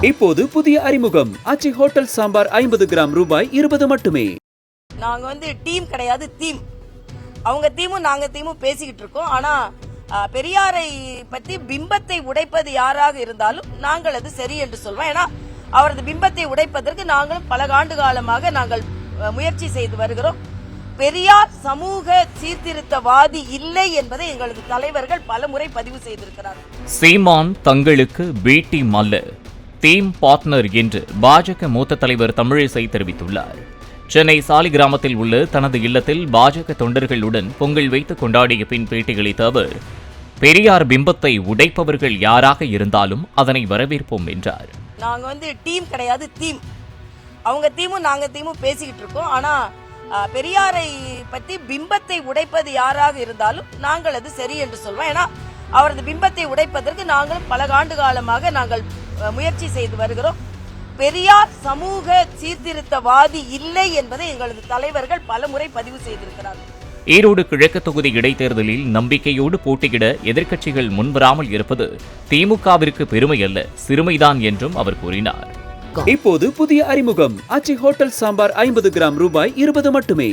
இப்போது புதிய அறிமுகம் ஆச்சி ஹோட்டல் சாம்பார் 50 கிராம் ரூபாய் 20 மட்டுமே. நாங்க டீம் கிடையாது, தீம். அவங்க தீமும் நாங்க தீமும் பேசிக்கிட்டு இருக்கோம். ஆனா பெரியாரை பத்தி பிம்பத்தை உடைப்பது யாராக இருந்தாலும் நாங்கள் அது சரி என்று சொல்வோம். ஏன்னா அவரது பிம்பத்தை உடைப்பதற்கு நாங்களும் பல ஆண்டு காலமாக நாங்கள் முயற்சி செய்து வருகிறோம். பெரியார் சமூக சீர்திருத்தவாதி இல்லை என்பதை எங்களது தலைவர்கள் பல முறை பதிவு செய்திருக்கிறார்கள். சீமான் தங்களுக்கு பிடி மல்ல, தீம் பார்ட்னர் என்று பாஜக மூத்த தலைவர் தமிழிசை தெரிவித்துள்ளார். சென்னை சாலிகிராமத்தில் உள்ள தனது இல்லத்தில் பாஜக தொண்டர்களுடன் பொங்கல் வைத்து கொண்டாடிய பின் பேட்டியளித்த அவர், பெரியார் பிம்பத்தை உடைப்பவர்கள் யாராக இருந்தாலும் அதனை வரவேற்போம் என்றார். நாங்க டீம் கிடையாது, தீம். அவங்க தீமும் நாங்க தீமும் பேசிக்கிட்டு இருக்கோம். ஆனா பெரியாரை பத்தி பிம்பத்தை உடைப்பது யாராக இருந்தாலும் நாங்கள் அது சரி என்று சொல்வோம். ஏன்னா அவரது பிம்பத்தை உடைப்பதற்கு நாங்களும் பல ஆண்டு காலமாக நாங்கள் முயற்சி செய்து வருகிறோம். பெரியார் சமூக சீர்திருத்தவாதி இல்லை என்பதை எங்களது தலைவர்கள் பல முறை பதிவு செய்திருக்கிறார்கள். ஈரோடு கிழக்கு தொகுதி இடைத்தேர்தலில் நம்பிக்கையோடு போட்டியிட எதிர்க்கட்சிகள் முன்வராமல் இருப்பது திமுகவிற்கு பெருமை அல்ல, சிறுமைதான் என்றும் அவர் கூறினார். இப்போது புதிய அறிமுகம் ஆச்சி ஹோட்டல் சாம்பார் 50 கிராம் ரூபாய் 20 மட்டுமே.